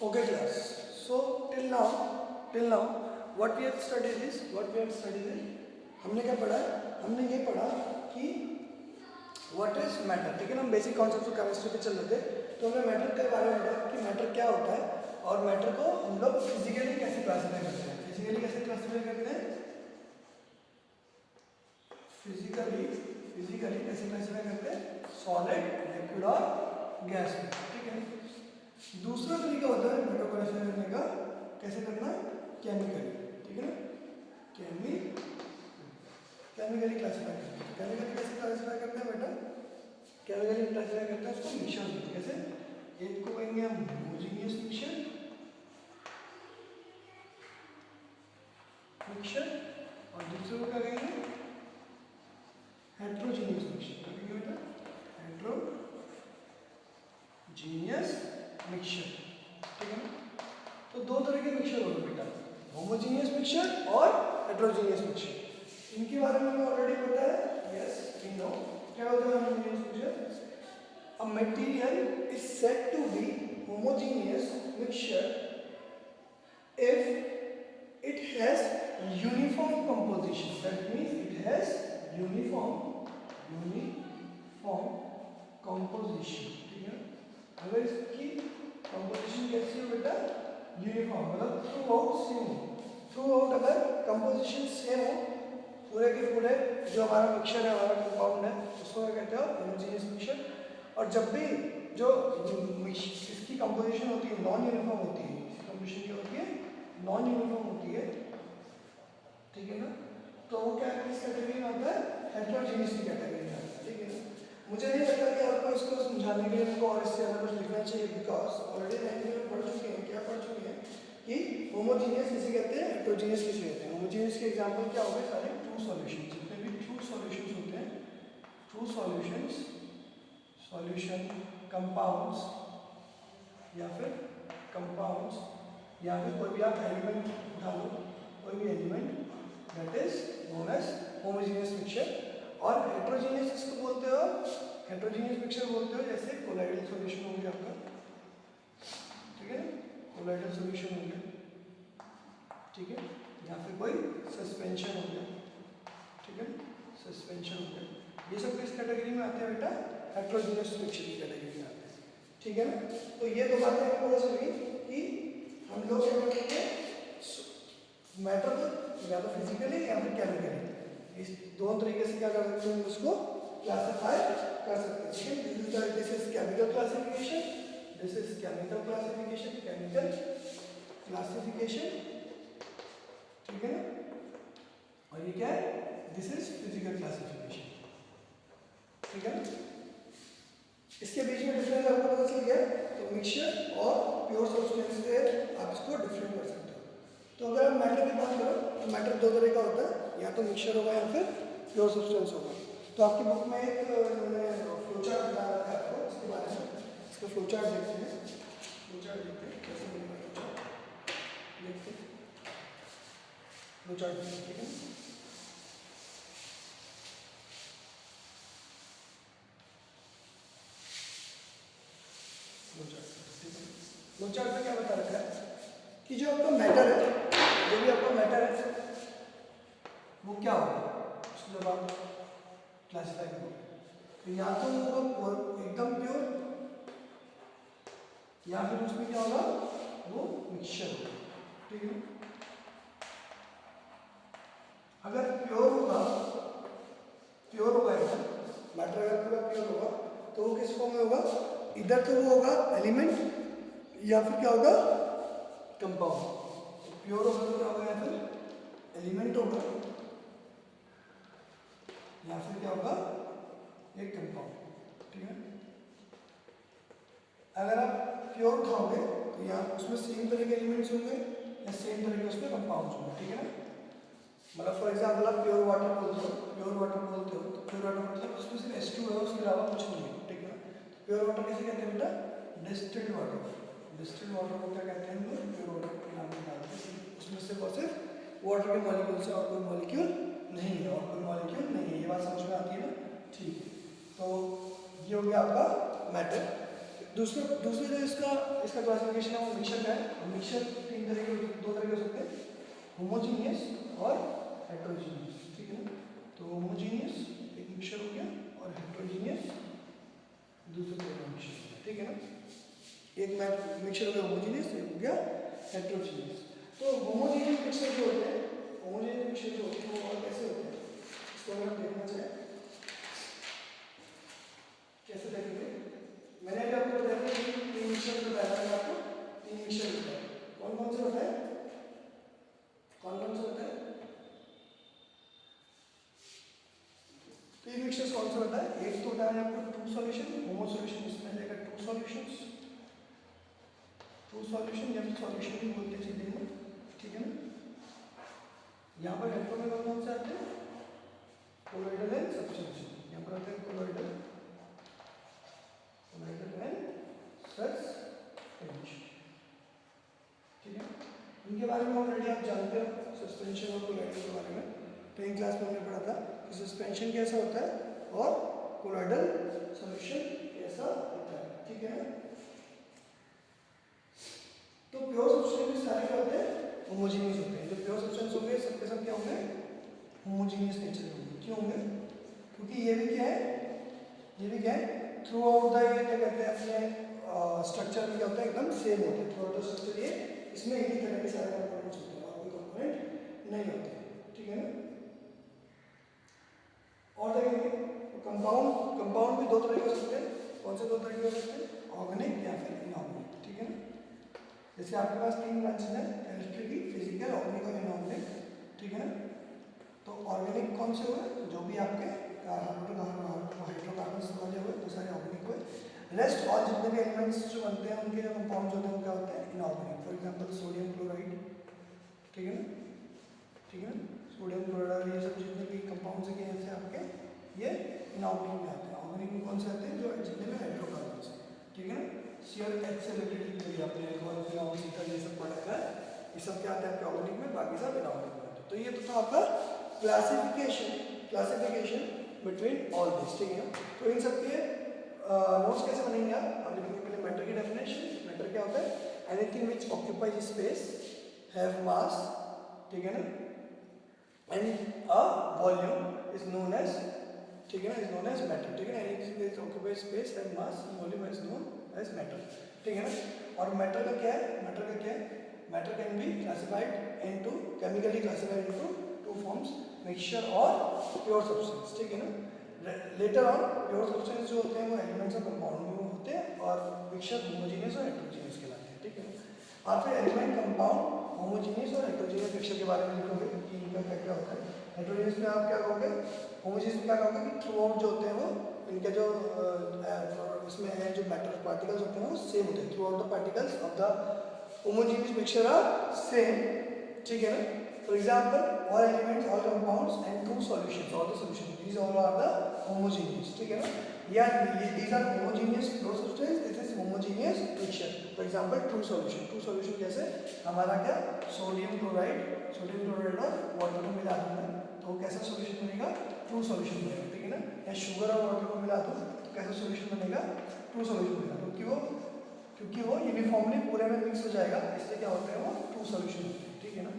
Okay class. So till now what we have studied is हमने क्या पढ़ा है? हमने ये पढ़ा कि व्हाट इज मैटर. ठीक है ना, हम बेसिक कॉन्सेप्ट ऑफ केमिस्ट्री पे चल रहे थे. तो हमने मैटर के बारे में पढ़ा कि मैटर क्या होता है और मैटर को हम लोग फिजिकली कैसे क्लासिफाई करते हैं. फिजिकली कैसे क्लासिफाई करते हैं? फिजिकली कैसे क्लासिफाई करते हैं? सॉलिड, लिक्विड और गैस में. ठीक है. दूसरा तरीका होता है मैटर को क्लासिफाई करने का. कैसे करना? केमिकली. ठीक है ना, केमिकली क्लासिफाई करते हैं. केमिकली कैसे क्लासिफाई करते हैं बेटा? केमिकली क्लासिफाई करते हैं उसको मिक्सचर में. कैसे? एक को कहेंगे हम होमोजेनियस मिक्सचर और दूसरे को क्या कहेंगे? Heterogeneous mixture. क्या कहेंगे बेटा? Heterogeneous mixture. ठीक है. तो दो तरह के मिक्सचर होते हैं बेटा, होमोजेनियस मिक्सचर और हेट्रोजीनियस मिक्सचर. इनके बारे में हमें ऑलरेडी पता है. Yes we know. क्या होता है होमोजेनियस मिक्सचर? A material is said to be homogeneous mixture if it has uniform composition. That means it has uniform composition. ठीक है. अगर इसकी composition कैसी हो बेटा? यूनिफॉर्म, मतलब थ्रू आउट सेम हो. थ्रू आउट अगर कंपोजिशन सेम हो पूरे के पूरे, जो हमारा मिक्सचर है, हमारा कंपाउंड है, उसको क्या कहते हैं? Homogeneous mixture. और जब भी जो इसकी कंपोजिशन होती है नॉन यूनिफॉर्म होती है, इसकी कंपोजिशन क्या होती है? नॉन यूनिफॉर्म होती है. ठीक है ना. तो वो क्या किस कैटेगरी में आता है? हेट्रोजीनियस की कैटेगरी में आता है. ठीक है ना. मुझे नहीं लगता कि आपको इसको समझाने के लिए हमको और इससे ज़्यादा कुछ लिखना चाहिए, बिकॉज ऑलरेडी 9th में पढ़ चुके हैं. क्या पढ़ चुके हैं? कि होमोजीनियस किसे कहते हैं, हेट्रोजीनियस किसे कहते हैं. होमोजीनियस के एग्जांपल क्या हो गए? सारे ट्रू सॉल्यूशन. जितने भी ट्रू सॉल्यूशंस होते हैं, ट्रू सॉल्यूशन कंपाउंड्स या फिर कोई भी आप एलिमेंट उठा लो, कोई भी element, that is known as homogeneous mixture. और हेट्रोजीनियस किसको बोलते हो? हेट्रोजीनियस मिक्सचर बोलते हो जैसे कोलाइडल सॉल्यूशन हो गया आपका. ठीक है, कोलाइडल सॉल्यूशन हो गया. ठीक है. या फिर कोई सस्पेंशन हो गया. ठीक है, सस्पेंशन हो गया. ये सब किस कैटेगरी में आते हैं बेटा? हेट्रोजीनियस मिक्सचर की कैटेगरी में आते हैं. ठीक है ना. तो ये दो बातें आपको पता चली कि हम लोग क्या करेंगे, मैटर को या तो फिजिकली या फिर केमिकली, इस दोनों तरीके से क्या कर सकते हैं, उसको क्लासिफाई कर सकते हैं. ठीक है. This is chemical classification. ठीक है ना. और ये क्या है? This is physical classification. ठीक है ना. इसके बीच में डिफरेंस आपको पता चल गया. तो मिक्सचर और प्योर सब्सटेंस से आप इसको डिफरेंट कर सकते हो. तो अगर आप मैटर की बात करो तो मैटर दो तरह का होता है, या तो मिक्सचर होगा या फिर प्योर सब्सटेंस होगा. तो आपकी बुक में एक फ्लोचार्ट बना रखा है आपको इसके बारे में. इसका फ्लोचार्ट देखते हैं. कैसे बनेगा फ्लोचार्ट देखते हैं. फ्लोचार्ट ठीक है. फ्लोचार्ट में क्या बता रखा है कि जो आपका मैटर है, जो भी आपका मैटर है वो क्या होगा उसको जब आप क्लासिफाई करोगे. तो या तो वो होगा एकदम प्योर, या फिर उसमें क्या होगा, वो मिक्सचर होगा. ठीक है. अगर प्योर होगा एकदम मैटर, अगर पूरा प्योर होगा तो वो किस फॉर्म में होगा? इधर तो वो होगा एलिमेंट या फिर क्या होगा? कंपाउंड. प्योर होगा तो क्या होगा? या फिर एलिमेंट होगा या फिर क्या होगा? एक कंपाउंड. ठीक है. अगर आप प्योर खाओगे तो यहाँ उसमें सेम तरह के एलिमेंट्स होंगे या सेम तरह के उसमें कंपाउंड्स होंगे. ठीक है ना. मतलब फॉर एग्जांपल आप प्योर वाटर बोलते हो तो प्योर वाटर मतलब उसमें सिर्फ H2 है, उसके अलावा कुछ नहीं है. ठीक है. प्योर वाटर किसे कहते हैं बेटा? Distilled water. डिस्टिल्ड वाटर को क्या कहते हैं? हम लोग प्योर वाटर के नाम से डालते हैं. उसमें सिर्फ और सिर्फ वाटर के मॉलिक्यूल से और कोई मॉलिक्यूल नहीं है, ये बात समझ में आती है ना. ठीक है. तो ये हो गया आपका मैटर. दूसरा दूसरा जो इसका इसका क्लासिफिकेशन है वो मिक्सचर का है। मिक्सचर दो तरह के हो सकते हैं, होमोजीनियस और हेट्रोजीनियस, ठीक है ना। तो होमोजीनियस एक मिक्सचर हो गया और हेट्रोजीनियस दूसरे तरह का मिक्सचर हो गया, ठीक है ना। एक मिक्सचर हो गया होमोजीनियस, एक हो गया हेट्रोजीनियस। तो होमोजीनियस मिक्सचर जो होते हैं, होमोजीनियस मिक्सचर जो होते हैं वो और कैसे होते हैं, इसको अगर हम देखना चाहें कैसे देखेंगे। मैंने अभी आपको बताया था कि तीन मिक्सचर बताया था आपको, तीन मिक्सचर होता है। कौन कौन से होता है, कौन कौन से होता है, तीन मिक्सचर्स कौन सा होता है। एक तो होता है आपको टू सॉल्यूशन, होमो सॉल्यूशन, इसमें रहेगा टू सॉल्यूशंस, टू सॉल्यूशन या फिर सॉल्यूशन भी बोलते हैं सीधे में, ठीक है ना। यहाँ पर हेल्पर में कौन कौन से आते हैं, कोलोइडल एंड सब्सटेंशियल। यहाँ पर आते हैं कोलोइडल एंड सस्पेंशन, ठीक है। इनके बारे में ऑलरेडी आप जानते हो, सस्पेंशन और कोलोइडल के बारे में 10th क्लास में हमने पढ़ा था कि सस्पेंशन कैसा होता है और कोलोइडल सॉल्यूशन कैसा होता है, ठीक है ना। तो प्योर सब्सटेंस सारे क्या होते हैं, होमोजेनियस होते हैं। जो प्योर सब्सटेंस होंगे सबके सब क्या होंगे, होमोजेनियस नेचर के होंगे। क्यों होंगे, क्योंकि ये भी क्या है, ये भी क्या है, थ्रू आउट द ये क्या कहते हैं अपने स्ट्रक्चर में क्या होता है, एकदम सेम होता है थ्रू आउट द स्ट्रक्चर। ये इसमें एक ही तरह के सारे कंपोनेंट्स होते हैं और कोई कंपोनेंट नहीं होते, ठीक है ना। और देखेंगे कंपाउंड, कंपाउंड भी दो तरह के हो सकते हैं। कौन से दो तरह के हो सकते हैं, ऑर्गेनिक या फिर इनऑर्गेनिक, ठीक है ना। जैसे आपके पास तीन ब्रांचेस हैं, केमिस्ट्री की, फिजिकल, ऑर्गेनिक और इनऑर्गेनिक, ठीक है ना। तो ऑर्गेनिक कौन से हुए, जो भी आपके हाइड्रोकार्बन वाले हुए वो सारे ऑर्गेनिक हुए। रेस्ट और जितने भी एलिमेंट्स जो बनते हैं उनके जो कंपाउंड होते हैं वो क्या होते हैं, inorganic. For example sodium chloride, ठीक है ना, ठीक है ना, सोडियम क्लोराइड, ये सब जितने भी कंपाउंड्स हैं ऐसे आपके ये इनऑर्गेनिक में आते हैं। ऑर्गेनिक में कौन से आते हैं, जो जितने में हाइड्रोकार्बन, ठीक है ना। CH से रिलेटेड जो आपने एल्कोहल, ईथर ये सब पढ़ा है, ये सब क्या आता है आपके ऑर्गेनिक में, बाकी सब इनऑर्गेनिक में आते हैं। तो ये तो था आपका क्लासिफिकेशन बिटवीन ऑल दिस, ठीक है ना। तो इन सब के नोट्स कैसे बनेंगे आप लिखेंगे पहले मैटर की डेफिनेशन। मैटर क्या होता है, anything which occupies space, have mass, ठीक है ना, and a volume is known as, ठीक है ना, इज नोन एज मैटर, ठीक है ना। Anything which occupies space, have mass, volume is known as matter, ठीक है ना। और मैटर का क्या है, मैटर का क्या है, matter can be classified into, chemically classified into two forms, mixture और प्योर सब्सटेंस, ठीक है ना। लेटर ऑन प्योर सब्सटेंस जो होते हैं वो एलिमेंट्स और कंपाउंड में होते हैं और मिक्सचर होमोजेनियस और हेट्रोजेनियस कहलाते हैं, ठीक है ना। आप फिर एलिमेंट, कंपाउंड, होमोजेनियस और हेट्रोजेनियस मिक्सचर के बारे में लिखोगे कि इनका क्या क्या होता है। हेट्रोजेनियस में आप क्या कहोगे, होमोजेनियस में क्या कहोगे कि थ्रू आउट जो होते हैं वो इनके जो इसमें है जो मैटर पार्टिकल्स होते हैं वो सेम होते हैं, throughout the particles of the homogeneous mixture are same, ठीक है ना। For example, all elements, all compounds and two solutions, all the solutions, these all are the homogeneous, ठीक है ना। Yeah, these are homogeneous pure substance, this is homogeneous mixture. For example, two solution, two solution जैसे हमारा क्या, sodium chloride और water को मिला दूँ मैं तो कैसा सॉल्यूशन बनेगा, ट्रू सॉल्यूशन बनेगा, ठीक है ना। या शुगर और वाटर को मिला दूँ तो कैसा सॉल्यूशन बनेगा, ट्रू सॉल्यूशन बनेगा, क्योंकि वो यूनिफॉर्मली पूरे में मिक्स हो जाएगा, इसलिए क्या होता है वो ट्रू सॉल्यूशन होते हैं, ठीक है ना।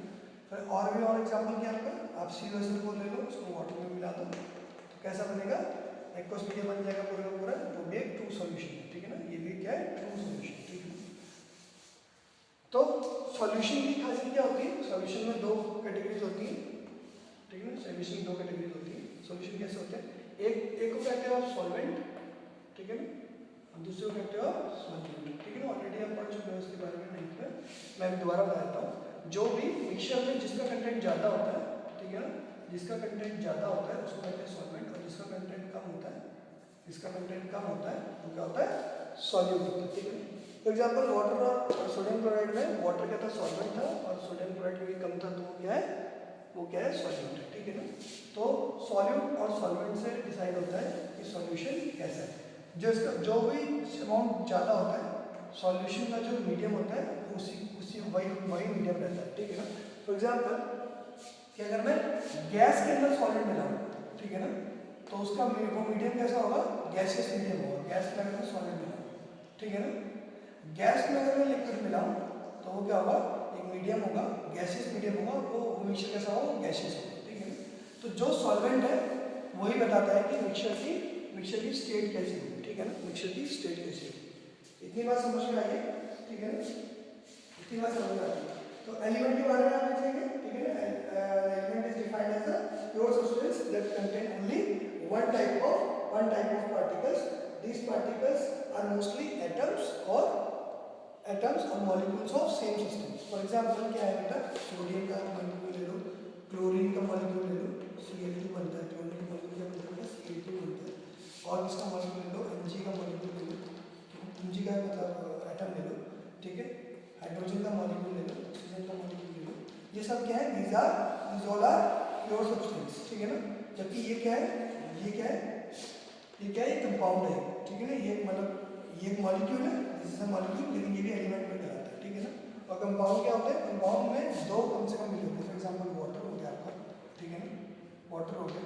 फिर और भी और एग्जांपल क्या आपका, आप CO को ले लो, उसको वाटर में मिला दो तो कैसा बनेगा, एक्वस मीडियम बन जाएगा पूरा का पूरा, वो भी एक ट्रू सॉल्यूशन है, ठीक है ना। ये भी क्या है, ट्रू सॉल्यूशन, ठीक है। तो सॉल्यूशन की खासियत क्या होती है, सॉल्यूशन में दो कैटेगरीज होती हैं, ठीक है ना। सॉल्यूशन की दो कैटेगरीज होती है। सॉल्यूशन कैसे होते हैं, एक को कहते हो आप सॉल्वेंट, ठीक है ना, और दूसरे को कहते हो आप सॉल्यूट, ठीक है ना। ऑलरेडी आप पढ़ चुके हो इसके बारे में, नहीं है मैं दोबारा बता देता हूँ। जो भी मिक्सचर में जिसका कंटेंट ज़्यादा होता है, ठीक है ना, जिसका कंटेंट ज़्यादा होता है उसको कहते हैं सॉल्वेंट, और जिसका कंटेंट कम होता है, जिसका कंटेंट कम होता है वो क्या होता है, सॉल्यूट होता है, ठीक है। फॉर एग्जाम्पल वाटर और सोडियम क्लोराइड में वाटर क्या था, सॉल्वेंट था, और सोडियम क्लोराइड भी कम था तो वो क्या है, सॉल्यूट है, ठीक है ना। तो सॉल्यूट और सॉल्वेंट से डिसाइड होता है कि सॉल्यूशन कैसा है। जो भी अमाउंट ज़्यादा होता है, सॉल्यूशन का जो मीडियम होता है उसी वही मीडियम रहता है, ठीक है ना। फॉर एग्जाम्पल कि अगर मैं गैस के अंदर सॉलिड मिलाऊं, ठीक है ना, तो उसका वो मीडियम कैसा होगा, गैसियस मीडियम होगा, गैस के अंदर सॉलिड मिलाऊं, ठीक है ना। गैस में अगर मैं लिक्विड मिलाऊं तो वो क्या होगा, एक मीडियम होगा, गैसियस मीडियम होगा, वो मिक्सचर कैसा होगा, गैसियस होगा, ठीक है ना। तो जो सॉल्वेंट है वही बताता है कि मिक्सचर की स्टेट कैसी होगी, ठीक है ना, मिक्सचर की स्टेट कैसी होगी। इतनी बात समझ में आई है, ठीक है ना, इतनी बात समझ में आई है। तो एलिमेंट के बारे में आप देखेंगे, ठीक है ना। Element is defined as a pure substance that contain only one type of particles. These particles are mostly atoms or molecules of same substance. For example क्या है बेटा, सोडियम का मॉलिक्यूल ले लो, क्लोरीन का मॉलिक्यूल ले लो, Cl2 बनता है, chlorine का मॉलिक्यूल क्या बनता है, Cl2 बनता है। और किसका मॉलिक्यूल ले लो, Mg का मॉलिक्यूल ले लो, Mg का मतलब एटम ले लो, ठीक है। हाइड्रोजन का मॉलिक्यूल ले लो, ऑक्सीजन का मॉलिक्यूल ले लो, ये सब क्या है, these all are pure substance, ठीक है ना। जबकि ये क्या है, ये क्या है, ये कंपाउंड है, ठीक है ना। ये मतलब ये एक मॉलिक्यूल है, दिस इज अ मॉलिक्यूल, लेकिन ये भी एलिमेंट में कहलाता है, ठीक है ना। और कंपाउंड क्या होता है, कंपाउंड में दो कम से कम मिले होते हैं। फॉर एग्जांपल वाटर हो गया आपका, ठीक है ना, वाटर हो गया,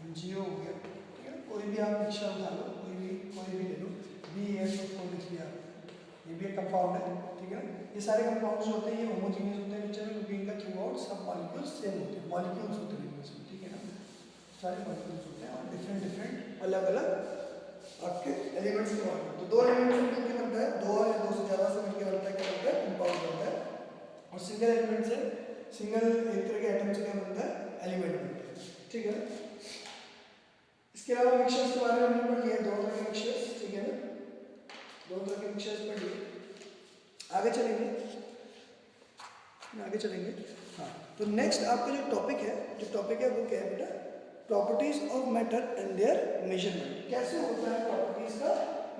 MgO हो गया, ठीक है ना। कोई भी आप मिक्सचर उठा लो, कोई भी ले लो, BeSO4 लिख लिया, ये भी एक कंपाउंड है, ठीक है ना। ये सारे कंपाउंड्स जो होते हैं ये होमोजेनियस होते हैं नेचर में, क्योंकि इनका थ्रू आउट सब मॉलिक्यूल्स सेम होते हैं, मॉलिक्यूल्स होते हैं इनमें, ठीक है ना। सारे मॉलिक्यूल्स होते हैं और डिफरेंट अलग अलग आपके एलिमेंट्स के बनते हैं। तो दो एलिमेंट्स से मिलकर बनता है, दो या दो से ज़्यादा से मिलकर बनता है, क्या बनता है, कंपाउंड बनता है। और सिंगल एलिमेंट से, सिंगल एक तरह के एटम से क्या बनता है, एलिमेंट बनता है, ठीक है ना। इसके अलावा मिक्सचर्स के बारे में हमने पढ़ लिया, दो तरह के मिक्सचर्स, ठीक है ना, दो तरह के मिक्सचर्स पढ़ लिए। आगे चलेंगे, हाँ। तो नेक्स्ट आपका जो टॉपिक है वो क्या है बेटा, properties of matter and there measurement. कैसे होता है प्रॉपर्टीज का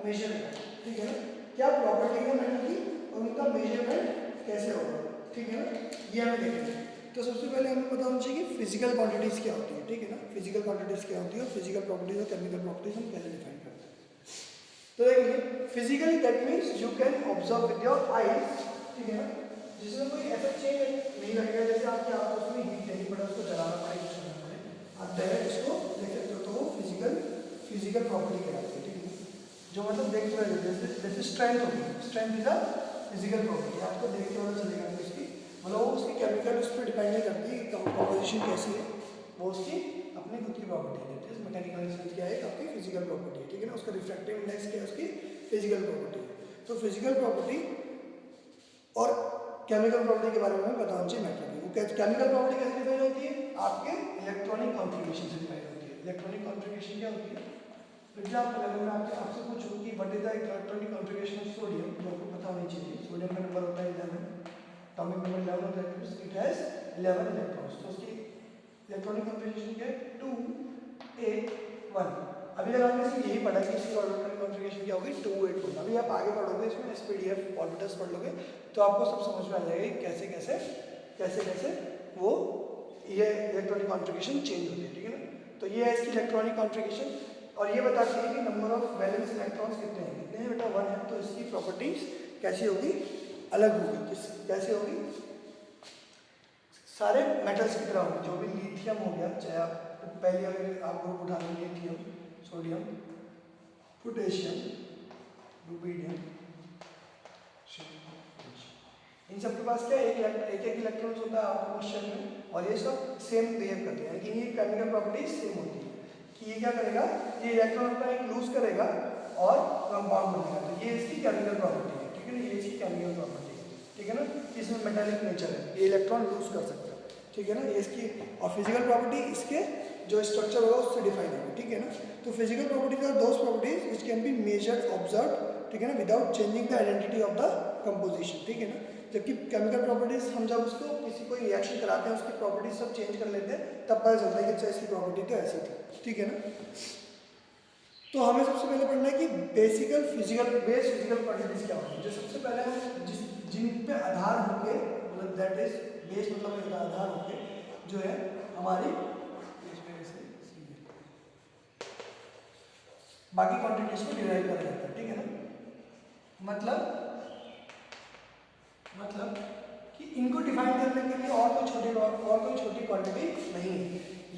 मेजरमेंट, ठीक है ना। क्या प्रॉपर्टी है मैटर की और उनका मेजरमेंट कैसे होगा, ठीक है ना, ये हमें देखेंगे। तो सबसे पहले हमें पता होना चाहिए कि फिजिकल क्वांटिटीज क्या होती है, ठीक है ना। फिजिकल क्वांटिटीज क्या होती है और फिजिकल प्रॉपर्टीज और केमिकल प्रॉपर्टीज हम कैसे डिफाइन करते हैं। तो देखिए, physically that means you can observe with your eyes, ठीक है ना, जिसमें कोई ऐसा चेंज नहीं लगेगा, जैसे आपकी आपको उसमें हीट देनी पड़े, उसको जलाना पड़े, आप डायरेक्ट इसको देख सकते हो, तो वो फिजिकल प्रॉपर्टी कहलाती है, ठीक है। जो मतलब देख रहे हैं, जैसे स्ट्रेंथ होगी, strength is a physical property, आपको देख के पता चलेगा कि उसकी मतलब वो उसकी केमिकल उस पर डिपेंड नहीं करती, कंपोजिशन कैसी है, वो उसकी अपनी खुद की प्रॉपर्टी है। दैट इज मैकेनिकल स्ट्रेंथ क्या है, आपकी फिजिकल प्रॉपर्टी है, ठीक है ना। उसका रिफ्रैक्टिव इंडेक्स क्या है, उसकी फिजिकल प्रॉपर्टी है। तो फिजिकल प्रॉपर्टी और केमिकल प्रॉपर्टी के बारे में पता होना चाहिए मैटर की। वो केमिकल प्रॉपर्टी कैसे डिफाइन होती है, आपके इलेक्ट्रॉनिक कॉन्फ़िगरेशन से डिफाइन होती है। इलेक्ट्रॉनिक कॉन्फ़िगरेशन क्या होती है, फॉर एग्जांपल अगर मैं आपसे पूछूं कि what is the electronic configuration of sodium, तो आपको पता होनी चाहिए। सोडियम का नंबर होता है 11, एटॉमिक नंबर 11 होता है, इट हैज 11 इलेक्ट्रॉन्स। तो उसकी इलेक्ट्रॉनिक कॉन्फ़िगरेशन क्या है, 2, 8, 1। अभी तक आपने सिर्फ यही पढ़ा कि इसकी इलेक्ट्रॉनिक कॉन्फ़िगरेशन क्या होगी, 2, 8, 1। अभी आप आगे पढ़ोगे इसमें SPDF ऑर्बिटल्स पढ़ लोगे तो आपको सब समझ में आ जाएगा कि कैसे वो ये इलेक्ट्रॉनिक कॉन्फ़िगरेशन चेंज होती है, ठीक है ना। तो ये है इसकी इलेक्ट्रॉनिक कॉन्फ़िगरेशन, और ये बताती है कि नंबर ऑफ वैलेंस इलेक्ट्रॉन्स कितने हैं बेटा, 1 है। तो इसकी प्रॉपर्टीज कैसी होगी, अलग होगी। कैसे होगी, सारे मेटल्स की तरह होगी। जो भी लिथियम हो गया, चाहे आप पहले अगर आप ग्रुप उठा लेंगे, लिथियम, सोडियम, पोटेशियम, रुबिडियम, इन सब के पास क्या एक इलेक्ट्रॉन होता है आपस में, और ये सब सेम बिहेव करते हैं, लेकिन ये केमिकल प्रॉपर्टीज सेम होती है कि ये क्या करेगा, ये इलेक्ट्रॉन अपना एक लूज करेगा और कंपाउंड बनेगा। तो ये इसकी केमिकल प्रॉपर्टी है, ठीक है ना, ये इसकी केमिकल प्रॉपर्टी है, ठीक है ना। इसमें मेटालिक नेचर है, ये इलेक्ट्रॉन लूज कर सकता है, ठीक है ना, ये इसकी। और फिजिकल प्रॉपर्टी इसके जो स्ट्रक्चर होगा उससे डिफाइन होगा, ठीक है ना। तो physical properties are those properties which can be measured, observed, ठीक है ना, without changing the identity of the composition, ठीक है ना। जबकि केमिकल प्रॉपर्टीज हम जब उसको किसी कोई रिएक्शन कराते हैं, उसकी प्रॉपर्टीज सब चेंज कर लेते हैं, तब पता चलता है कि अच्छा इसकी प्रॉपर्टी तो ऐसी थी, ठीक है ना। तो हमें सबसे पहले पढ़ना है कि बेस फिजिकल क्वांटिटीज क्या होती है। जो सबसे पहले हम जिन पे आधार होके, मतलब दैट इज बेस मतलब आधार होके जो है हमारी बाकी क्वांटिटीज को डिराइव करा जाता है, ठीक है ना। मतलब कि इनको डिफाइन करने के लिए और कोई छोटी क्वांटिटी नहीं है।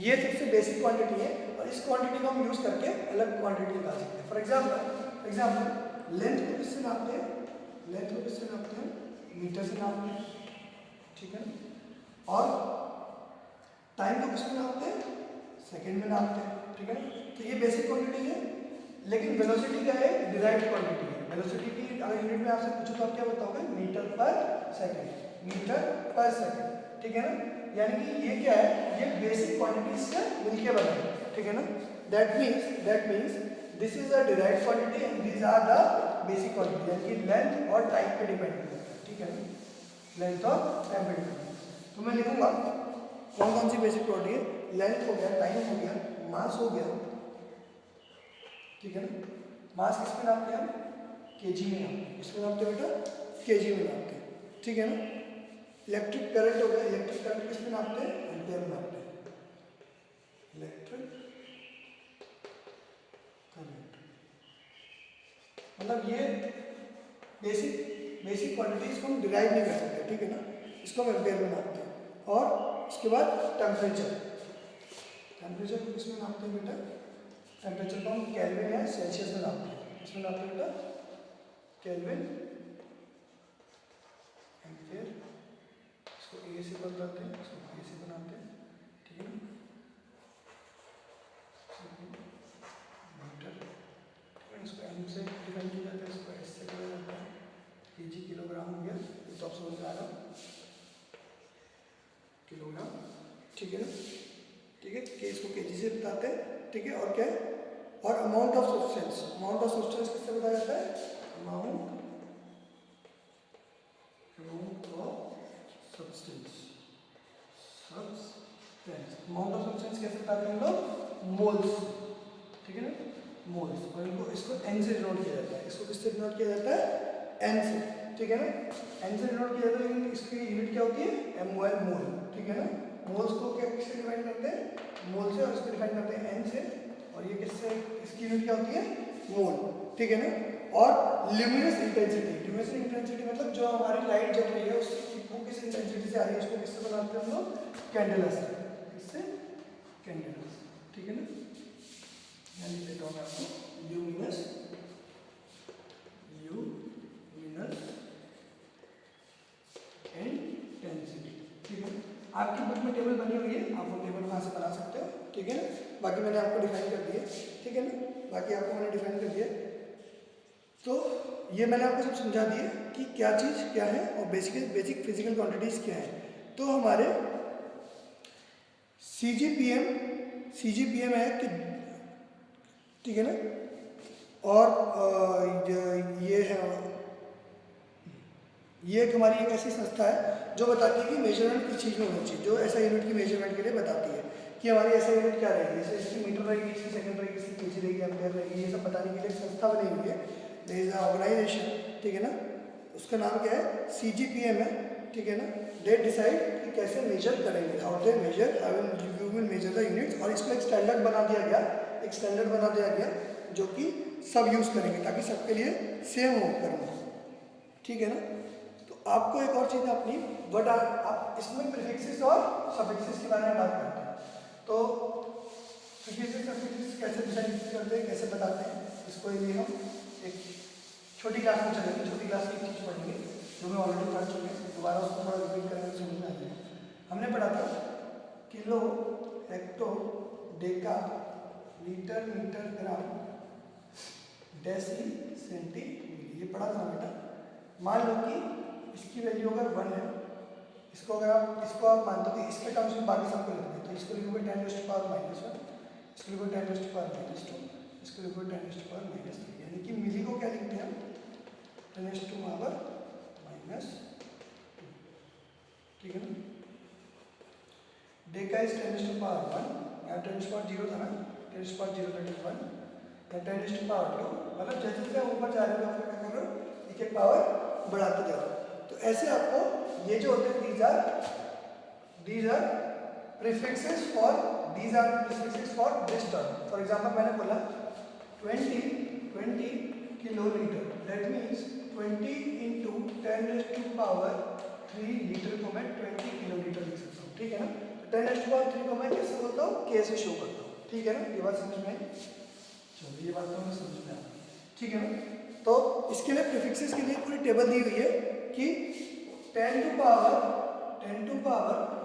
ये सबसे बेसिक क्वांटिटी है और इस क्वांटिटी को हम यूज करके अलग क्वांटिटी निकाल सकते हैं। फॉर एग्जांपल लेंथ को किससे नापते हैं? लेंथ को किससे नापते हैं? मीटर से नापते हैं, ठीक है ना। और टाइम को किसमें नापते हैं? सेकंड में नापते हैं, ठीक है ना। तो ये बेसिक क्वांटिटी है, लेकिन वेलोसिटी क्या है? डिराइव्ड क्वांटिटी है। वेलोसिटी की अगर यूनिट में आपसे पूछो तो आप क्या बताओगे? मीटर पर सेकंड, मीटर पर सेकंड, ठीक है ना। यानी कि ये क्या है? ये बेसिक क्वांटिटी से मिलके बना है, ठीक है ना। That means this is a derived quantity and these are the basic quantity, यानी कि लेंथ और टाइम पे डिपेंड करता है, ठीक है ना, लेंथ और टाइम पे डिपेंड। तो मैं लिखूंगा कौन कौन सी बेसिक क्वांटिटी है? लेंथ हो गया, टाइम हो गया, मास हो गया, ठीक है ना। मास किस पे नापते हैं हम? केजी में नापते हैं। किस में नापते हैं बेटा? केजी में नापते हैं, ठीक है ना। इलेक्ट्रिक करंट हो गया, इलेक्ट्रिक करंट किस में नापते हैं? एम्पीयर में नापते हैं। इलेक्ट्रिक करंट मतलब ये बेसिक क्वांटिटीज को हम डिराइव नहीं कर सकते, ठीक है ना। इसको हम एम्पीयर में नापते हैं। और उसके बाद टेम्परेचर को किसमें नापते हैं बेटा? टेम्परेचर को हम केल्विन या सेल्सियस में नापते हैं। किसमें नापते हैं बेटा? केल्विन, एम्पीयर, इसको ए से बताते हैं, इसको ए से बनाते हैं, ठीक है ना। मीटर, ठीक है, इसको एम से डिफाइन किया जाता है, इसको एस से किया जाता है। केजी किलोग्राम हो गया, ये तो आप समझ में आ रहा किलोग्राम, ठीक है ना, ठीक है। कि इसको केजी से बताते हैं, ठीक है। और क्या है? और अमाउंट ऑफ सब्सटेंस किससे बताया जाता है? Amount of substance amount of substance कैसे बताते हैं हम लोग? मोल्स, ठीक है ना, मोल्स। और इनको इसको एन से डिनोट किया जाता है। इसको किससे डिनोट किया जाता है? एन से, ठीक है ना। एन से डिनोट किया जाता है, लेकिन इसकी यूनिट क्या होती है? MOL, मोल, ठीक है ना। मोल्स को क्या किससे डिफाइन करते हैं? मोल से, और इसको डिफाइन करते हैं एन से। और ये किससे, इसकी यूनिट क्या होती है? मोल, ठीक है ना। और ल्यूमिनस इंटेंसिटी मतलब जो हमारी लाइट जल रही है उसकी वो किस इंटेंसिटी से आ रही है, उसको किससे बनाते हैं हम लोग? कैंडेला से। किससे? कैंडेला से, ठीक है ना। यहाँ लिख देता हूँ मैं आपको, ल्यूमिनस इंटेंसिटी, ठीक है। आपकी बुक में टेबल बनी हुई है, आप वो टेबल वहाँ से बना सकते हो, ठीक है ना। बाकी मैंने आपको डिफाइन कर दिया, ठीक है ना। बाकी आपको मैंने डिफाइन कर दिया। तो ये मैंने आपको सब समझा दिया कि क्या चीज़ क्या है और बेसिक फिजिकल क्वांटिटीज़ क्या है। तो हमारे CGPM है कि, ठीक है ना। और ये एक हमारी एक ऐसी संस्था है जो बताती है कि मेजरमेंट किस चीज़ में होनी चाहिए, जो ऐसा यूनिट की मेजरमेंट के लिए बताती है कि हमारी ऐसा यूनिट क्या रहेगी, जैसे इसकी मीटर रहेगी, इसकी सेकंड रहेगी, इसकी केजी रहेगी, एम्पीयर रहेगी। ये सब बताने के लिए एक संस्था बनी हुई है, देयर इज अ ऑर्गेनाइजेशन, ठीक है ना। उसका नाम क्या है? CGPM है, ठीक है ना। दे डिसाइड कि कैसे मेजर करेंगे, how they measure, you will measure the units. और इसको एक स्टैंडर्ड बना दिया गया जो कि सब यूज़ करेंगे ताकि सबके लिए सेम हो करना, ठीक है ना। तो आपको एक और चीज़ अपनी वर्ड आप इसमें प्रीफिक्सेस और सफिक्सेस के बारे में बात करते हैं। तो प्रीफिक्सेस सफिक्सेस कैसे डिसाइड करते हैं, कैसे बताते हैं, इसको लिए हम एक छोटी क्लास में चलेंगे। छोटी क्लास की एक चीज़ पढ़ेंगे जो मैं ऑलरेडी पढ़ चुके हैं, दोबारा उसको थोड़ा रिपीट करेंगे तो समझ में आ जाएगा। हमने पढ़ा था kilo, hecto, deca, litre, metre, gram, deci, centi, ये पढ़ा था बेटा। मान लो कि इसकी वैल्यू अगर 1 है, इसको आप मानते हो कि इसके टर्म्स में बाकी सबको लिख दें, तो इसको लिखोगे 10⁻⁻⁻1, इसको लिखोगे 10⁻⁻², इसको लिखोगे 10⁻⁻3, यानी कि मिली को क्या लिखते हैं हम? 10⁻⁻², ठीक है ना। डेका इज 10⁻1, यहाँ 10⁻0 था ना, 10⁻0 that is 1, या 10⁻2, मतलब जैसे जैसे ऊपर जा रहे हो आप क्या कर रहे हो? एक पावर बढ़ाते जा रहे हो। तो ऐसे आपको ये जो होते हैं these are prefixes for this term. For example मैंने बोला 20 kilolitre, that means 20 into 10⁻³ litre को मैं 20 किलोलीटर लिख सकता हूँ, ठीक है ना। 10⁻³ को मैं कैसे बोलता हूँ? K से शो करता हूँ, ठीक है ना। ये बात समझ में आई? चलो ये बात तो हमें समझ में आ गई, ठीक है ना। तो इसके लिए प्रीफिक्सेस के लिए पूरी टेबल दी हुई है कि 10 टू पावर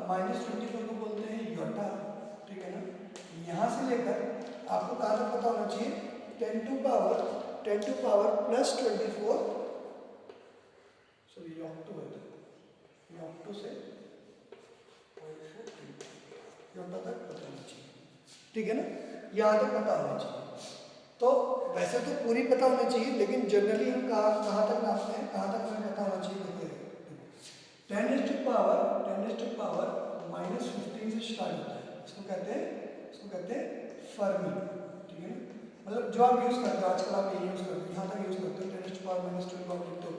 -24 को बोलते हैं योटा, ठीक है ना। यहाँ से लेकर आपको कहाँ तक पता होना चाहिए, 10 टू पावर +24, सॉरी योक्टो है, योक्टो से योटा तक पता होना चाहिए, ठीक है ना। यहाँ तक पता होना चाहिए। तो वैसे तो पूरी पता होनी चाहिए, लेकिन जनरली हम कहाँ तक नापते हैं, कहाँ तक हमें पता होना चाहिए। देखो 10 टू पावर -15 से स्टार्ट होता है, इसको कहते हैं फर्मी, ठीक है ना। मतलब जो आप यूज़ करते हो आजकल, आप ये यूज़ करते हो, यहाँ तक यूज़ करते हो। 10 टू पावर -12 आप लिखते हो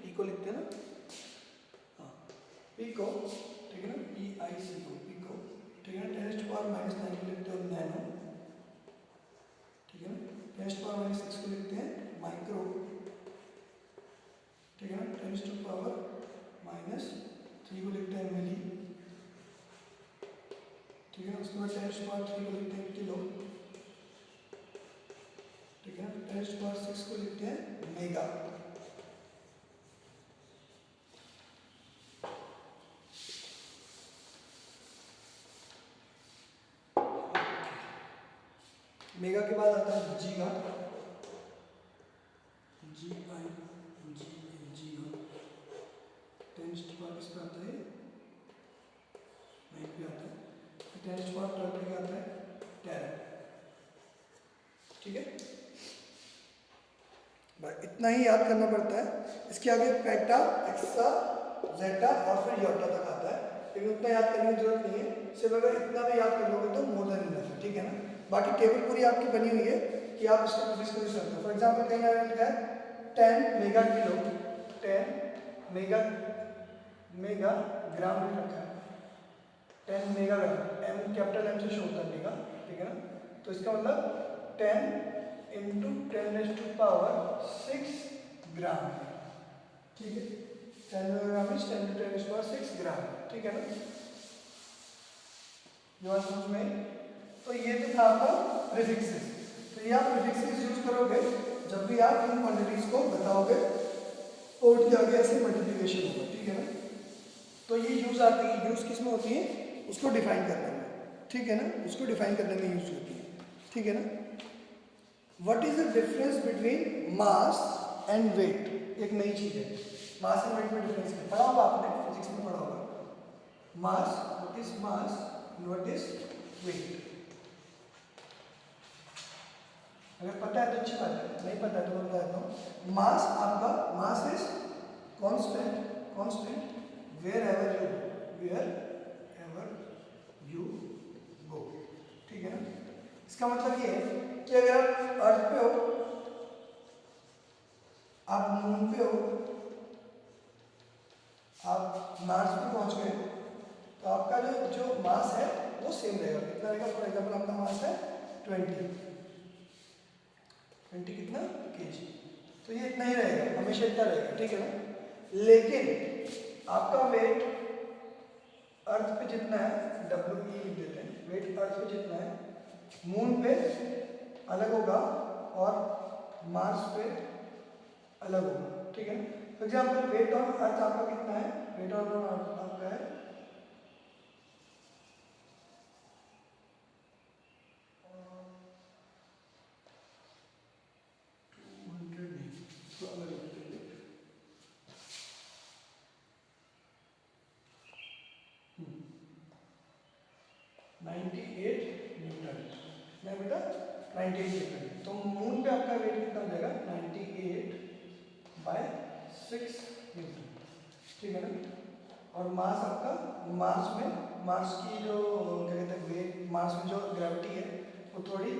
पीको लिखते हैं ना, हाँ पीको, ठीक है ना, PICO पीको, ठीक है ना। 10 टू पावर -9 लिखते हो नैनो, ठीक है ना। 10 टू पावर -6 को लिखते हैं माइक्रो, ठीक है ना। 10 टू पावर -3 को लिखते हैं मिली, ठीक है ना। उसके बाद 10 टू पावर 3 को लिखते हैं किलो, ठीक है ना। 10 टू पावर 6 को लिखते हैं मेगा। मेगा के बाद आता है जीगा, GIGA, 10 टू पावर किस पे आता है, 9 पे आता है। 10 टू पावर 12 पे आता है टेरा, ठीक है। बस इतना ही याद करना पड़ता है। इसके आगे पेटा, एक्सा, जेटा और फिर योटा तक आता है, लेकिन उतना याद करने की जरूरत नहीं है। सिर्फ अगर इतना भी याद कर लोगे तो मोर देन इनफ है, ठीक है ना। बाकी टेबल पूरी आपकी बनी हुई है कि आप इसको प्रोड्यूस कर सकते हो। फॉर एग्जाम्पल कहीं ना लिखा है 10 मेगा किलो, 10 मेगा ग्राम भी रखा है, 10 मेगा ग्राम, एम कैपिटल एम से शो होता है मेगा, ठीक है ना। तो इसका मतलब 10 इंटू 10 टू पावर 6 ग्राम, ठीक है। 10 megagram is 10 to 10 to power 6 gram, ठीक है ना। जो समझ में, तो ये तो था आपका प्रीफिक्सेस। तो ये आप प्रीफिक्सेस यूज करोगे जब भी आप इन क्वांटिटीज को बताओगे, और के आगे ऐसे मल्टीप्लिकेशन होगा, ठीक है ना। तो ये यूज आती है, यूज किस में होती है, उसको डिफाइन करने में, ठीक है ना, उसको डिफाइन करने में यूज होती है, ठीक है ना। What is the difference between mass and weight, एक नई चीज है। मास एंड वेट में डिफरेंस है, पढ़ा होगा आपने, फिजिक्स में पढ़ा होगा। Mass, what is mass and what is weight. अगर पता है तो अच्छी बात है, नहीं पता है तो मैं बता देता हूँ। मास आपका, mass is constant wherever you go, ठीक है ना। इसका मतलब ये है कि अगर आप अर्थ पे हो, आप मून पे हो, आप मार्स पे पहुंच गए, तो आपका जो मास है वो सेम रहेगा। कितना रहेगा, फॉर एग्जाम्पल आपका मास है 20 कितना केजी, तो ये इतना ही रहेगा, हमेशा इतना रहेगा, ठीक है ना। लेकिन आपका वेट अर्थ पे जितना है, WE लिख देते हैं, वेट अर्थ पे जितना है मून पे अलग होगा और मार्स पे अलग होगा, ठीक है ना। For example weight on earth आपका कितना है, वेट ऑन अर्थ आपका है 98 न्यूटन, मैं बेटा 98 न्यूटन। तो मून पे आपका वेट कितना हो जाएगा, 98/6 न्यूटन, ठीक है ना। और मास आपका, मार्स की जो क्या कहते हैं वेट, मार्स में जो ग्रेविटी है वो थोड़ी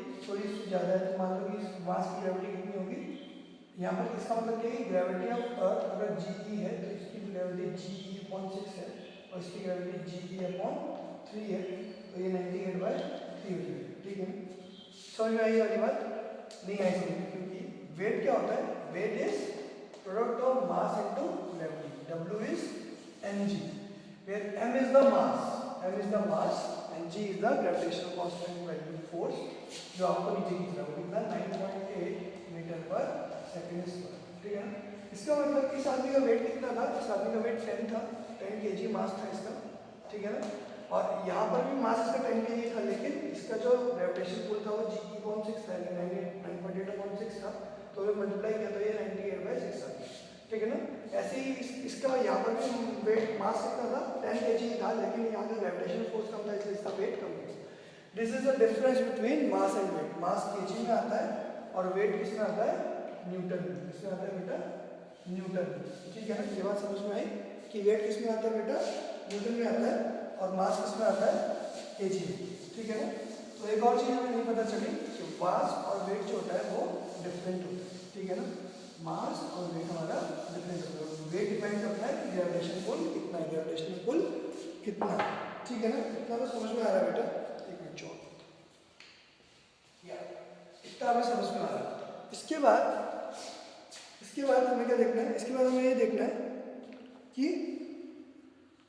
ज़्यादा है। तो मान लो कि मास की ग्रेविटी कितनी होगी यहाँ पर, इसका मतलब क्या है, ग्रेविटी ऑफ अर्थ अगर GE है तो इसकी ग्रेविटी GE/6 है और इसकी ग्रेविटी GE/3 है, तो ये 98/3 हो जाएगा, ठीक है। समझ में आई वाली बात, नहीं आई समझ में, क्योंकि वेट क्या होता है, weight is product of mass into gravity, W is mg, where m is the mass and g is the gravitational constant value force, जो आपको नीचे की तरफ कितना 9.8 मीटर पर सेकेंड स्क्वायर, ठीक है ना। इसका मतलब इस आदमी का वेट कितना था, इस आदमी का वेट 10 था, 10 kg मास था इसका, ठीक है ना। और यहाँ पर भी मास इसका 10 kg था, लेकिन इसका जो ग्रेविटेशन पुल था वो G(6) था, 9.8/6 था, तो ये मल्टीप्लाई किया तो ये 98/6 था, ठीक है ना। ऐसे ही इसका यहाँ पर भी वेट मास कितना था, 10 kg था, लेकिन यहाँ का ग्रेविटेशन फोर्स कम था, इसलिए इसका वेट कम था। This is the difference between mass and weight. Mass kg में आता है और वेट किसमें आता है, न्यूटन में। किसमें आता है बेटा, न्यूटन में, ठीक है ना। ये बात समझ में आई कि वेट किसमें आता है बेटा, न्यूटन में आता है, और मास किसमें आता है, kg में, ठीक है ना। तो एक और चीज़ हमें नहीं पता चली कि मास और वेट जो होता है वो डिफरेंट होता है, ठीक है ना। मास और वेट हमारा डिफरेंट होता है। वेट डिपेंड करता है कि ग्रेविटेशन पुल कितना है, ग्रेविटेशन पुल कितना है, ठीक है ना। इतना तो समझ में आ रहा है बेटा, एक मिनट छोड़, इतना हमें समझ में आ रहा है। इसके बाद हमें क्या देखना है, इसके बाद हमें ये देखना है कि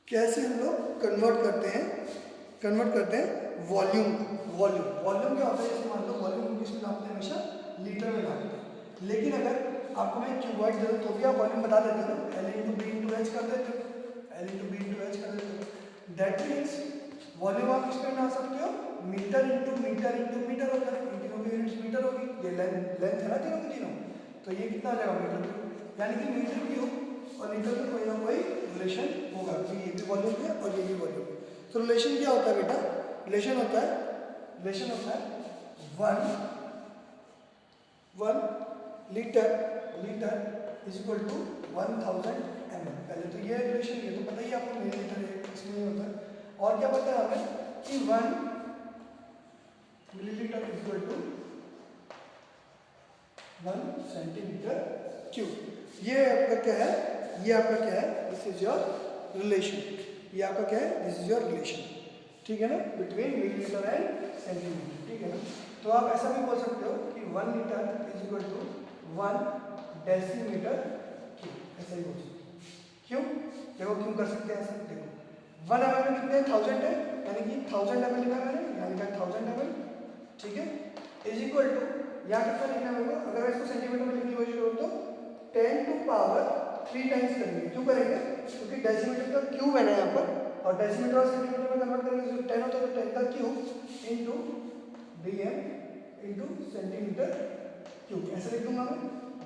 कैसे हम लोग कन्वर्ट करते हैं वॉल्यूम क्या होता है। जैसे मान लो वॉल्यूम किसमें नापते हैं, हमेशा लीटर में नापते हैं, लेकिन अगर आपको मैं क्यूबॉइड दे दूं तो भी आप वॉल्यूम बता देते हो ना, L/B/H कर देते हो, L/B/H कर देते हो। दैट मीन्स वॉल्यूम आप किसमें नाप सकते हो, मीटर इंटू मीटर होगा, इन तीनों की यूनिट्स मीटर होगी, ये लेंथ है ना तीनों की तीनों, तो ये कितना आ जाएगा, मीटर क्यूब। यानी कि मीटर क्यूब और लीटर में कोई ना कोई रिलेशन होगा, क्योंकि ये भी वॉल्यूम है और ये भी वॉल्यूम है। तो रिलेशन क्या होता है बेटा, रिलेशन होता है 1 litre is equal to 1000 ml। पहले तो ये रिलेशन, ये तो पता ही आपको, मिलीलीटर है, इसमें नहीं होता है। और क्या पता है हमें कि 1 millilitre is equal to 1 centimetre cube. ये आपका क्या है, दिस इज योर रिलेशन। ये आपका क्या है, दिस इज योर रिलेशन, ठीक है ना, बिटवीन मिलीलीटर एंड सेंटीमीटर, ठीक है ना। तो आप ऐसा भी बोल सकते हो कि 1 litre is equal to 1 decimetre cube, ऐसा ही बोल सकते हो। क्यों, देखो क्यों कर सकते हैं ऐसा, देखो 1 ml में कितने 1000 है, यानी कि 1000 ml लिखा मैंने, यानी कि 1000 ml, ठीक है, इज इक्वल टू, यहाँ कितना लिखना है मेरे को, अगर इसको सेंटीमीटर में लिखने की कोशिश करूँ तो 10 टू पावर 3 टाइम्स करेंगे। क्यों करेंगे, क्योंकि डेसीमीटर का क्यूब है ना यहाँ पर, और डेसीमीटर और सेंटीमीटर में कन्वर्ट करेंगे तो 10 होता है, तो 10 का cube into dm into centimetre cube, ऐसे लिख दूंगा मैं।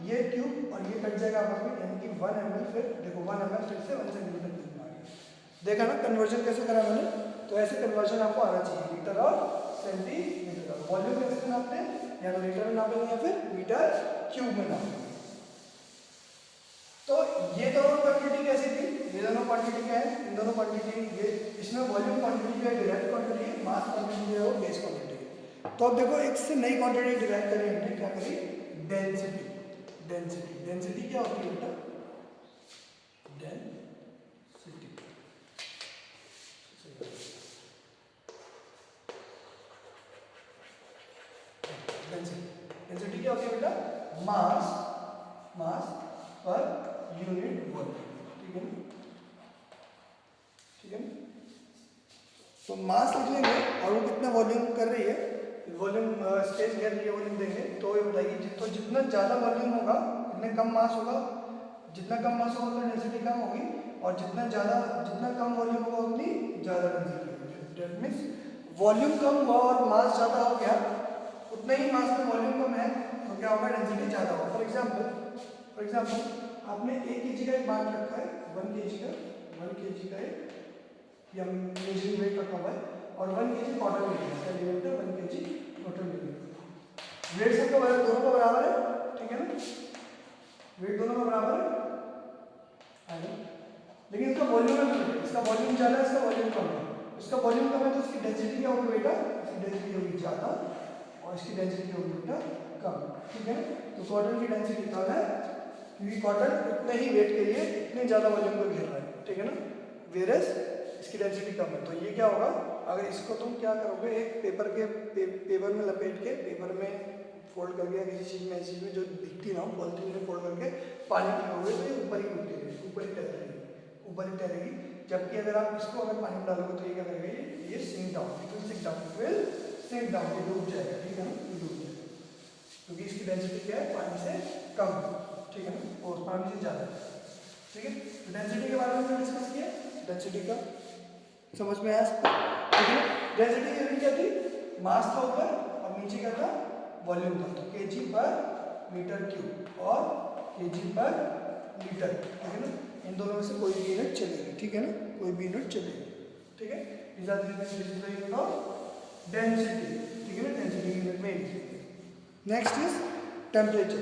ये क्यूब और ये कट जाएगा आपस में, यानी कि 1 ml, फिर देखो 1 ml फिर से 1 सेंटीमीटर क्यूब आ गया। देखा ना कन्वर्जन कैसे करा मैंने, तो ऐसे कन्वर्जन आपको आना चाहिए, लीटर और सेंटीमीटर का। वॉल्यूम कैसे नापते हैं, या तो लीटर में नापेंगे या फिर मीटर क्यूब में नापेंगे। तो ये दोनों क्वांटिटी कैसी थी, ये दोनों क्वांटिटी क्या है, इन दोनों क्वांटिटी, ये इसमें वॉल्यूम क्वांटिटी जो है डायरेक्ट क्वांटिटी है, मास क्वांटिटी जो है वो बेस क्वांटिटी है। तो अब देखो एक से नई क्वांटिटी डिराइव करी हमने, क्या करी, डेंसिटी क्या होती है बेटा, डेंसिटी क्या होती है बेटा, मास पर यूनिट वॉल्यूम, ठीक है ना, ठीक है ना। तो मास लिख लेंगे और वो कितना वॉल्यूम कर रही है, वॉल्यूम स्पेस घेर रही है, वॉल्यूम देंगे तो ये बताइए, तो जितना ज़्यादा वॉल्यूम होगा उतने कम मास होगा, जितना कम मास होगा उतना डेंसिटी कम होगी, और जितना कम वॉल्यूम होगा उतनी ज़्यादा डेंसिटी होगी। दैट मीन्स वॉल्यूम कम हुआ और मास ज़्यादा हो गया, उतने ही मास में वॉल्यूम कम है तो क्या होगा, डेंसिटी ज़्यादा होगा। फॉर एग्जाम्पल आपने 1 kg का एक बांट रखा है, 1 kg का एक या मेजरिंग वेट रखा हुआ है, और 1 kg कॉटन ले लिया, सेंटीमीटर 1 kg कॉटन ले लिया। वेट सबका दोनों का बराबर है, ठीक है ना, वेट दोनों का बराबर है, लेकिन इसका वॉल्यूम है, इसका वॉल्यूम ज़्यादा है, इसका वॉल्यूम कम है। इसका वॉल्यूम कम है तो इसकी डेंसिटी क्या होगी बेटा, इसकी डेंसिटी होगी ज़्यादा और इसकी डेंसिटी होगी बेटा कम, ठीक है। तो कॉटन की डेंसिटी कम है क्योंकि कॉटन उतने ही वेट के लिए इतने ज़्यादा वॉल्यूम को घेर रहा है, ठीक है ना, वेरस इसकी डेंसिटी कम है। तो ये क्या होगा, अगर इसको तुम क्या करोगे, एक पेपर में लपेट के, पेपर में फोल्ड करके, या किसी चीज़ में, ऐसी चीज़ में जो दिखती ना हो, पॉलिथीन में फोल्ड करके पानी पियोगे तो ये ऊपर ही उठती रहेगी, ऊपर ही तैरेगी। जबकि अगर आप इसको अगर पानी में डालोगे तो ये क्या करेगा, ये sink down, it will sink down, ये डूब जाएगा, ठीक है ना, ये डूब जाएगा। क्योंकि इसकी डेंसिटी क्या है, पानी से कम है, ठीक है ना, और पानी से ज़्यादा है, ठीक है। तो डेंसिटी के बारे में हमने डिस्कस किया, डेंसिटी का समझ में आया सबको, ठीक है। डेंसिटी यूनिट क्या थी, मास था ऊपर और नीचे क्या था, वॉल्यूम था, तो केजी पर मीटर क्यूब और केजी पर लीटर, ठीक है ना, इन दोनों में से कोई भी यूनिट चलेगी, ठीक है ना, कोई भी यूनिट चलेगी, ठीक है। This are the unit of density, ठीक है ना, डेंसिटी यूनिट में। Next is temperature.